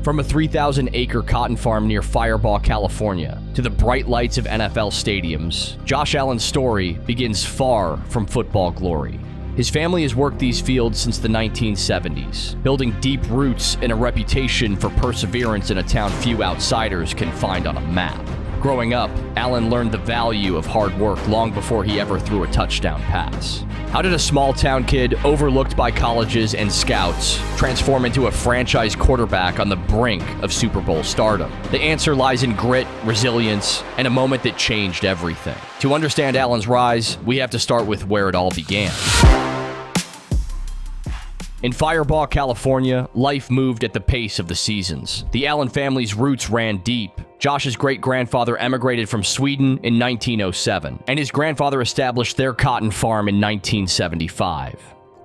From a 3,000-acre cotton farm near Firebaugh, California, to the bright lights of NFL stadiums, Josh Allen's story begins far from football glory. His family has worked these fields since the 1970s, building deep roots and a reputation for perseverance in a town few outsiders can find on a map. Growing up, Allen learned the value of hard work long before he ever threw a touchdown pass. How did a small-town kid, overlooked by colleges and scouts, transform into a franchise quarterback on the brink of Super Bowl stardom? The answer lies in grit, resilience, and a moment that changed everything. To understand Allen's rise, we have to start with where it all began. In Firebaugh, California, life moved at the pace of the seasons. The Allen family's roots ran deep. Josh's great-grandfather emigrated from Sweden in 1907, and his grandfather established their cotton farm in 1975.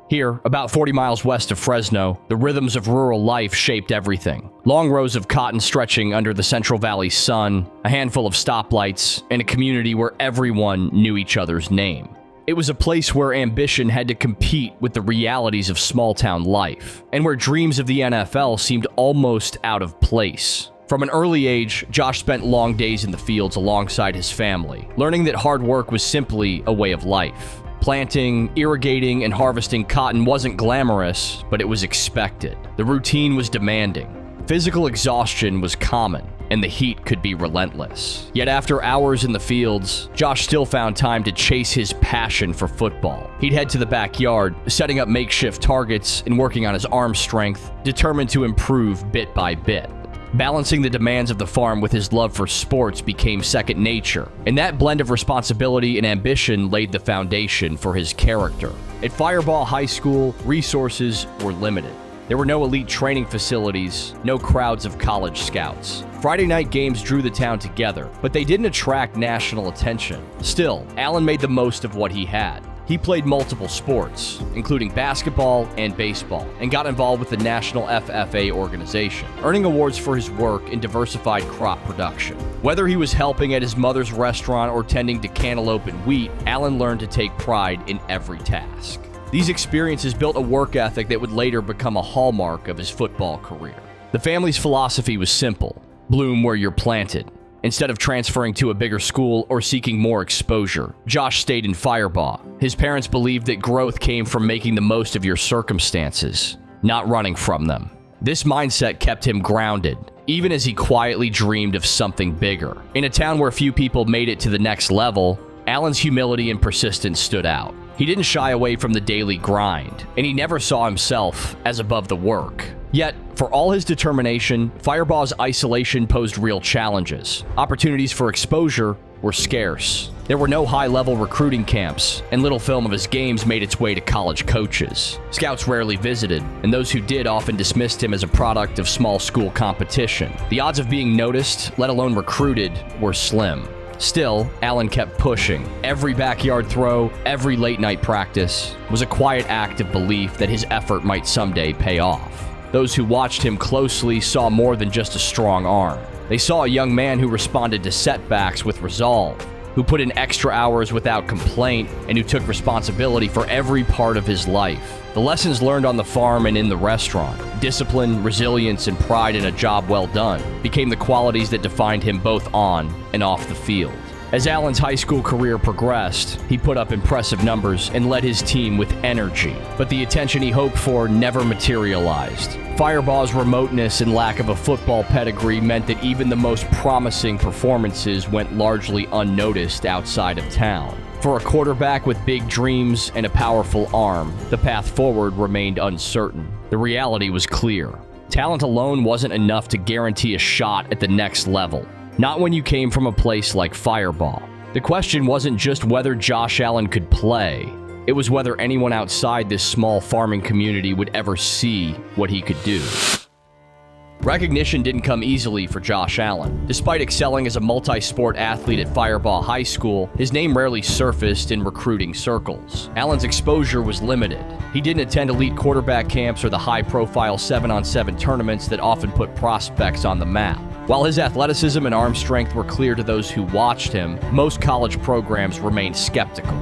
Here, about 40 miles west of Fresno, the rhythms of rural life shaped everything. Long rows of cotton stretching under the Central Valley sun, a handful of stoplights, and a community where everyone knew each other's name. It was a place where ambition had to compete with the realities of small-town life, and where dreams of the NFL seemed almost out of place. From an early age, Josh spent long days in the fields alongside his family, learning that hard work was simply a way of life. Planting, irrigating, and harvesting cotton wasn't glamorous, but it was expected. The routine was demanding. Physical exhaustion was common, and the heat could be relentless. Yet after hours in the fields, Josh still found time to chase his passion for football. He'd head to the backyard, setting up makeshift targets and working on his arm strength, determined to improve bit by bit. Balancing the demands of the farm with his love for sports became second nature, and that blend of responsibility and ambition laid the foundation for his character. At Firebaugh High School, resources were limited. There were no elite training facilities, no crowds of college scouts. Friday night games drew the town together, but they didn't attract national attention. Still, Allen made the most of what he had. He played multiple sports, including basketball and baseball, and got involved with the National FFA organization, earning awards for his work in diversified crop production. Whether he was helping at his mother's restaurant or tending to cantaloupe and wheat, Allen learned to take pride in every task. These experiences built a work ethic that would later become a hallmark of his football career. The family's philosophy was simple: bloom where you're planted. Instead of transferring to a bigger school or seeking more exposure, Josh stayed in Firebaugh. His parents believed that growth came from making the most of your circumstances, not running from them. This mindset kept him grounded, even as he quietly dreamed of something bigger. In a town where few people made it to the next level, Allen's humility and persistence stood out. He didn't shy away from the daily grind, and he never saw himself as above the work. Yet, for all his determination, Firebaugh's isolation posed real challenges. Opportunities for exposure were scarce. There were no high-level recruiting camps, and little film of his games made its way to college coaches. Scouts rarely visited, and those who did often dismissed him as a product of small school competition. The odds of being noticed, let alone recruited, were slim. Still, Allen kept pushing. Every backyard throw, every late-night practice was a quiet act of belief that his effort might someday pay off. Those who watched him closely saw more than just a strong arm. They saw a young man who responded to setbacks with resolve, who put in extra hours without complaint, and who took responsibility for every part of his life. The lessons learned on the farm and in the restaurant, discipline, resilience, and pride in a job well done, became the qualities that defined him both on and off the field. As Allen's high school career progressed, he put up impressive numbers and led his team with energy, but the attention he hoped for never materialized. Firebaugh's remoteness and lack of a football pedigree meant that even the most promising performances went largely unnoticed outside of town. For a quarterback with big dreams and a powerful arm, the path forward remained uncertain. The reality was clear. Talent alone wasn't enough to guarantee a shot at the next level. Not when you came from a place like Firebaugh. The question wasn't just whether Josh Allen could play. It was whether anyone outside this small farming community would ever see what he could do. Recognition didn't come easily for Josh Allen. Despite excelling as a multi-sport athlete at Firebaugh High School, his name rarely surfaced in recruiting circles. Allen's exposure was limited. He didn't attend elite quarterback camps or the high-profile 7-on-7 tournaments that often put prospects on the map. While his athleticism and arm strength were clear to those who watched him, most college programs remained skeptical.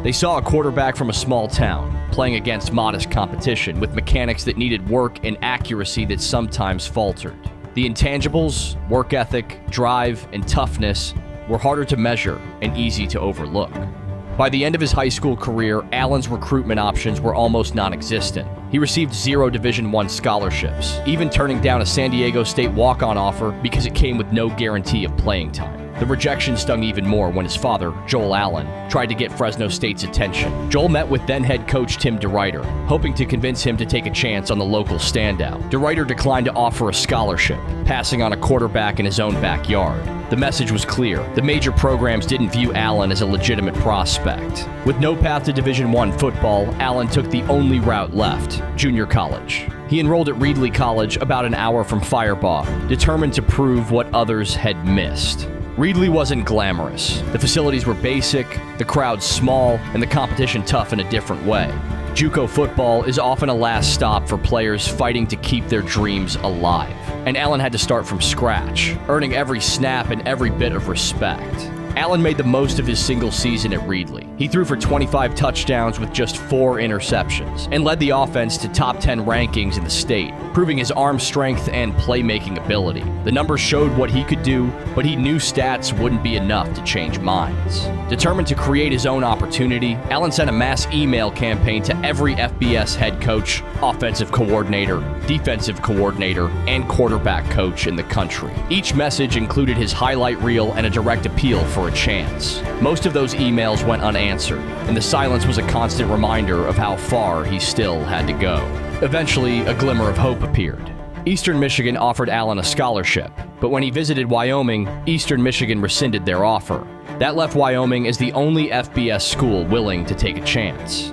They saw a quarterback from a small town, playing against modest competition with mechanics that needed work and accuracy that sometimes faltered. The intangibles, work ethic, drive, and toughness were harder to measure and easy to overlook. By the end of his high school career, Allen's recruitment options were almost non-existent. He received 0 Division I scholarships, even turning down a San Diego State walk-on offer because it came with no guarantee of playing time. The rejection stung even more when his father, Joel Allen, tried to get Fresno State's attention. Joel met with then-head coach Tim DeRuyter, hoping to convince him to take a chance on the local standout. DeRuyter declined to offer a scholarship, passing on a quarterback in his own backyard. The message was clear. The major programs didn't view Allen as a legitimate prospect. With no path to Division I football, Allen took the only route left, junior college. He enrolled at Reedley College about an hour from Firebaugh, determined to prove what others had missed. Reedley wasn't glamorous. The facilities were basic, the crowd small, and the competition tough in a different way. JUCO football is often a last stop for players fighting to keep their dreams alive. And Allen had to start from scratch, earning every snap and every bit of respect. Allen made the most of his single season at Reedley. He threw for 25 touchdowns with just 4 interceptions, and led the offense to top 10 rankings in the state, proving his arm strength and playmaking ability. The numbers showed what he could do, but he knew stats wouldn't be enough to change minds. Determined to create his own opportunity, Allen sent a mass email campaign to every FBS head coach, offensive coordinator, defensive coordinator, and quarterback coach in the country. Each message included his highlight reel and a direct appeal for a chance. Most of those emails went unanswered, and the silence was a constant reminder of how far he still had to go. Eventually, a glimmer of hope appeared. Eastern Michigan offered Allen a scholarship, but when he visited Wyoming, Eastern Michigan rescinded their offer. That left Wyoming as the only FBS school willing to take a chance.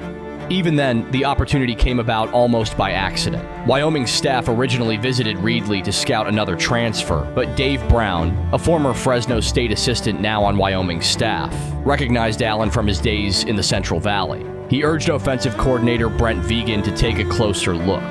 Even then, the opportunity came about almost by accident. Wyoming staff originally visited Reedley to scout another transfer, but Dave Brown, a former Fresno State assistant now on Wyoming's staff, recognized Allen from his days in the Central Valley. He urged offensive coordinator Brent Vigen to take a closer look.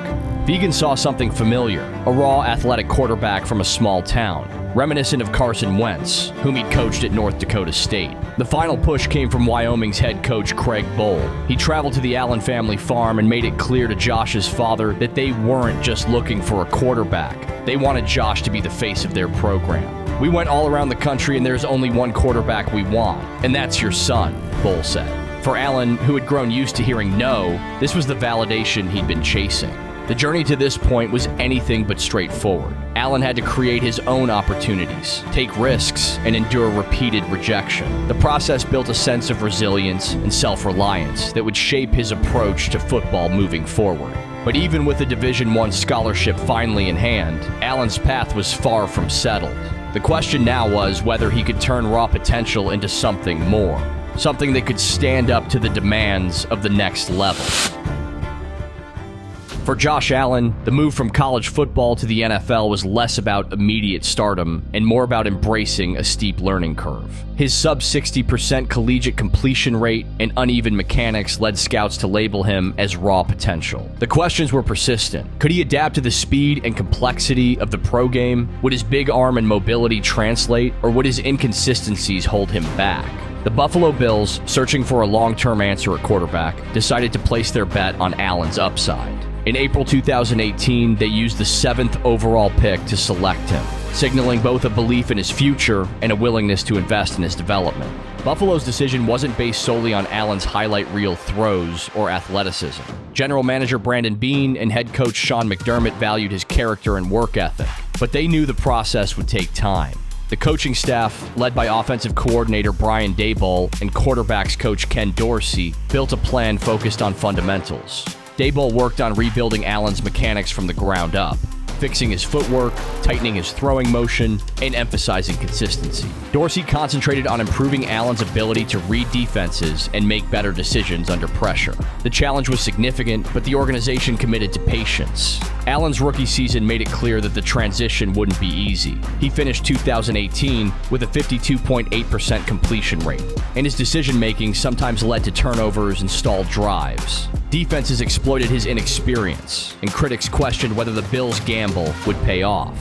Vigen saw something familiar, a raw athletic quarterback from a small town, reminiscent of Carson Wentz, whom he'd coached at North Dakota State. The final push came from Wyoming's head coach Craig Bohl. He traveled to the Allen family farm and made it clear to Josh's father that they weren't just looking for a quarterback. They wanted Josh to be the face of their program. "We went all around the country and there's only one quarterback we want, and that's your son," Bohl said. For Allen, who had grown used to hearing no, this was the validation he'd been chasing. The journey to this point was anything but straightforward. Allen had to create his own opportunities, take risks, and endure repeated rejection. The process built a sense of resilience and self-reliance that would shape his approach to football moving forward. But even with a Division I scholarship finally in hand, Allen's path was far from settled. The question now was whether he could turn raw potential into something more, something that could stand up to the demands of the next level. For Josh Allen, the move from college football to the NFL was less about immediate stardom and more about embracing a steep learning curve. His sub-60% collegiate completion rate and uneven mechanics led scouts to label him as raw potential. The questions were persistent. Could he adapt to the speed and complexity of the pro game? Would his big arm and mobility translate, or would his inconsistencies hold him back? The Buffalo Bills, searching for a long-term answer at quarterback, decided to place their bet on Allen's upside. In April 2018, they used the 7th overall pick to select him, signaling both a belief in his future and a willingness to invest in his development. Buffalo's decision wasn't based solely on Allen's highlight reel throws or athleticism. General manager Brandon Beane and head coach Sean McDermott valued his character and work ethic, but they knew the process would take time. The coaching staff, led by offensive coordinator Brian Daboll and quarterbacks coach Ken Dorsey, built a plan focused on fundamentals. Daboll worked on rebuilding Allen's mechanics from the ground up, fixing his footwork, tightening his throwing motion, and emphasizing consistency. Dorsey concentrated on improving Allen's ability to read defenses and make better decisions under pressure. The challenge was significant, but the organization committed to patience. Allen's rookie season made it clear that the transition wouldn't be easy. He finished 2018 with a 52.8% completion rate, and his decision-making sometimes led to turnovers and stalled drives. Defenses exploited his inexperience, and critics questioned whether the Bills' gamble would pay off.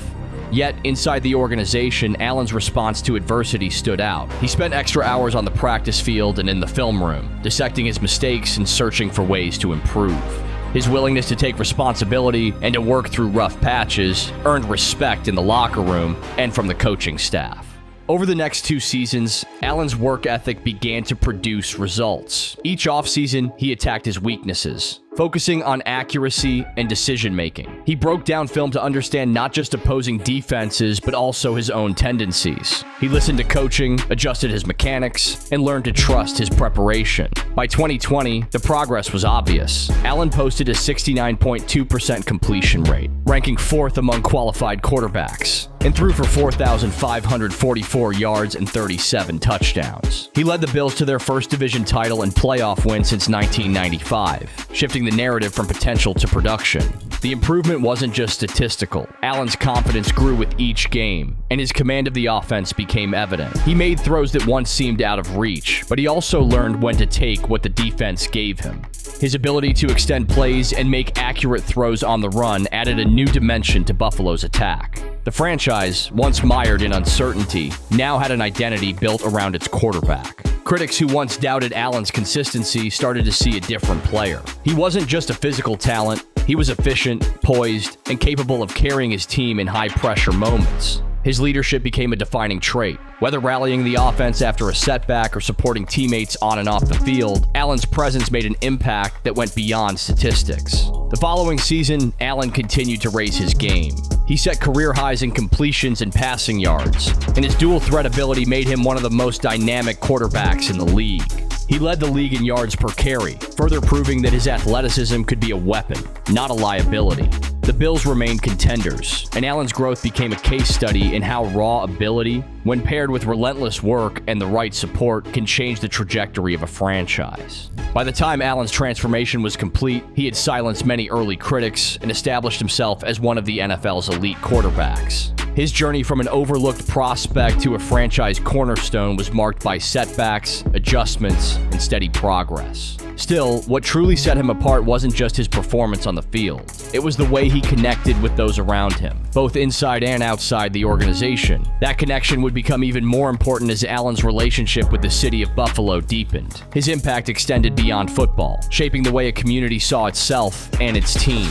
Yet, inside the organization, Allen's response to adversity stood out. He spent extra hours on the practice field and in the film room, dissecting his mistakes and searching for ways to improve. His willingness to take responsibility and to work through rough patches earned respect in the locker room and from the coaching staff. Over the next 2 seasons, Allen's work ethic began to produce results. Each offseason, he attacked his weaknesses, focusing on accuracy and decision-making. He broke down film to understand not just opposing defenses, but also his own tendencies. He listened to coaching, adjusted his mechanics, and learned to trust his preparation. By 2020, the progress was obvious. Allen posted a 69.2% completion rate, ranking 4th among qualified quarterbacks, and threw for 4,544 yards and 37 touchdowns. He led the Bills to their first division title and playoff win since 1995, shifting the narrative from potential to production. The improvement wasn't just statistical. Allen's confidence grew with each game, and his command of the offense became evident. He made throws that once seemed out of reach, but he also learned when to take what the defense gave him. His ability to extend plays and make accurate throws on the run added a new dimension to Buffalo's attack. The franchise, once mired in uncertainty, now had an identity built around its quarterback. Critics who once doubted Allen's consistency started to see a different player. He wasn't just a physical talent, he was efficient, poised, and capable of carrying his team in high-pressure moments. His leadership became a defining trait. Whether rallying the offense after a setback or supporting teammates on and off the field, Allen's presence made an impact that went beyond statistics. The following season, Allen continued to raise his game. He set career highs in completions and passing yards, and his dual threat ability made him one of the most dynamic quarterbacks in the league. He led the league in yards per carry, further proving that his athleticism could be a weapon, not a liability. The Bills remained contenders, and Allen's growth became a case study in how raw ability, when paired with relentless work and the right support, can change the trajectory of a franchise. By the time Allen's transformation was complete, he had silenced many early critics and established himself as one of the NFL's elite quarterbacks. His journey from an overlooked prospect to a franchise cornerstone was marked by setbacks, adjustments, and steady progress. Still, what truly set him apart wasn't just his performance on the field. It was the way he connected with those around him, both inside and outside the organization. That connection would become even more important as Allen's relationship with the city of Buffalo deepened. His impact extended beyond football, shaping the way a community saw itself and its team.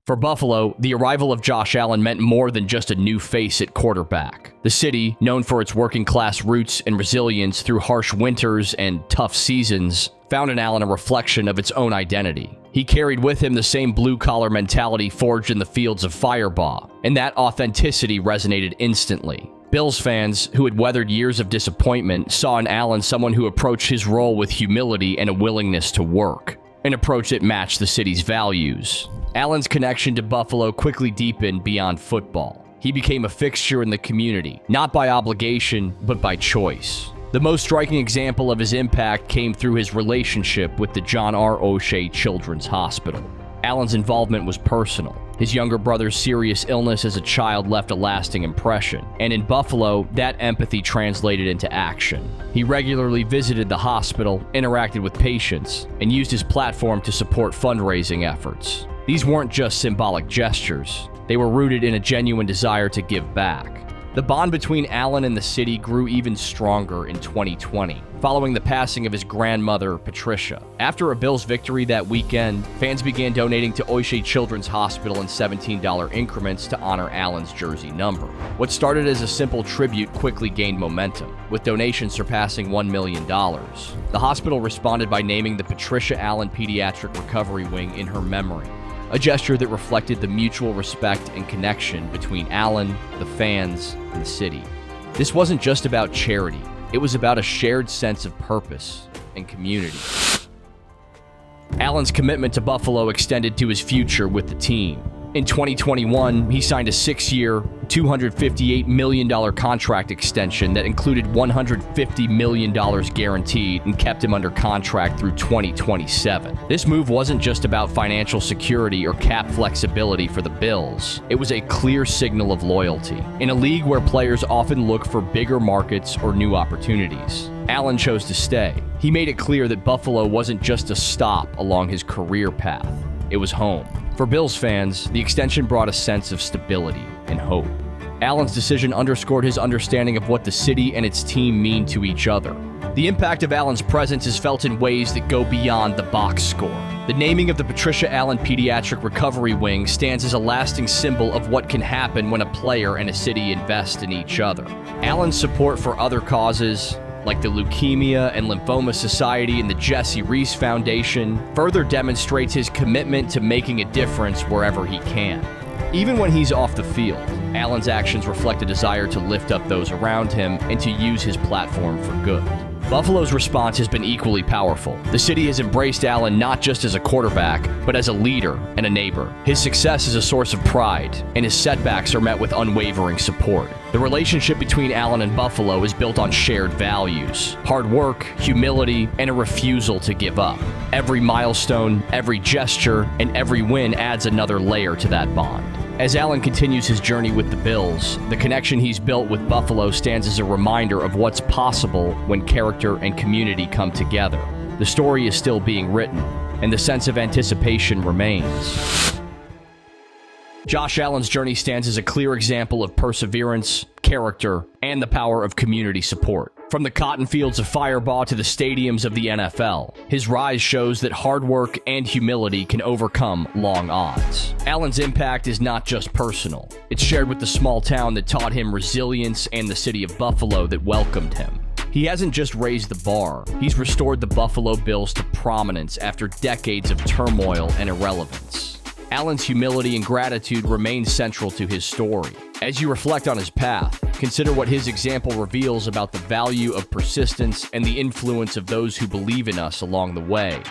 For Buffalo, the arrival of Josh Allen meant more than just a new face at quarterback. The city, known for its working-class roots and resilience through harsh winters and tough seasons, found in Allen a reflection of its own identity. He carried with him the same blue-collar mentality forged in the fields of Firebaugh, and that authenticity resonated instantly. Bills fans, who had weathered years of disappointment, saw in Allen someone who approached his role with humility and a willingness to work, an approach that matched the city's values. Allen's connection to Buffalo quickly deepened beyond football. He became a fixture in the community, not by obligation, but by choice. The most striking example of his impact came through his relationship with the John R. O'Shea Children's Hospital. Allen's involvement was personal. His younger brother's serious illness as a child left a lasting impression, and in Buffalo, that empathy translated into action. He regularly visited the hospital, interacted with patients, and used his platform to support fundraising efforts. These weren't just symbolic gestures. They were rooted in a genuine desire to give back. The bond between Allen and the city grew even stronger in 2020, following the passing of his grandmother, Patricia. After a Bills victory that weekend, fans began donating to O'Shea Children's Hospital in $17 increments to honor Allen's jersey number. What started as a simple tribute quickly gained momentum, with donations surpassing $1 million. The hospital responded by naming the Patricia Allen Pediatric Recovery Wing in her memory, a gesture that reflected the mutual respect and connection between Allen, the fans, and the city. This wasn't just about charity. It was about a shared sense of purpose and community. Allen's commitment to Buffalo extended to his future with the team. In 2021, he signed a 6-year, $258 million contract extension that included $150 million guaranteed and kept him under contract through 2027. This move wasn't just about financial security or cap flexibility for the Bills. It was a clear signal of loyalty. In a league where players often look for bigger markets or new opportunities, Allen chose to stay. He made it clear that Buffalo wasn't just a stop along his career path. It was home. For Bills fans, the extension brought a sense of stability and hope. Allen's decision underscored his understanding of what the city and its team mean to each other. The impact of Allen's presence is felt in ways that go beyond the box score. The naming of the Patricia Allen Pediatric Recovery Wing stands as a lasting symbol of what can happen when a player and a city invest in each other. Allen's support for other causes, like the Leukemia and Lymphoma Society and the Jesse Reese Foundation, further demonstrates his commitment to making a difference wherever he can. Even when he's off the field, Allen's actions reflect a desire to lift up those around him and to use his platform for good. Buffalo's response has been equally powerful. The city has embraced Allen not just as a quarterback, but as a leader and a neighbor. His success is a source of pride, and his setbacks are met with unwavering support. The relationship between Allen and Buffalo is built on shared values: hard work, humility, and a refusal to give up. Every milestone, every gesture, and every win adds another layer to that bond. As Allen continues his journey with the Bills, the connection he's built with Buffalo stands as a reminder of what's possible when character and community come together. The story is still being written, and the sense of anticipation remains. Josh Allen's journey stands as a clear example of perseverance, character, and the power of community support. From the cotton fields of Firebaugh to the stadiums of the NFL, his rise shows that hard work and humility can overcome long odds. Allen's impact is not just personal. It's shared with the small town that taught him resilience and the city of Buffalo that welcomed him. He hasn't just raised the bar, he's restored the Buffalo Bills to prominence after decades of turmoil and irrelevance. Allen's humility and gratitude remain central to his story. As you reflect on his path, consider what his example reveals about the value of persistence and the influence of those who believe in us along the way.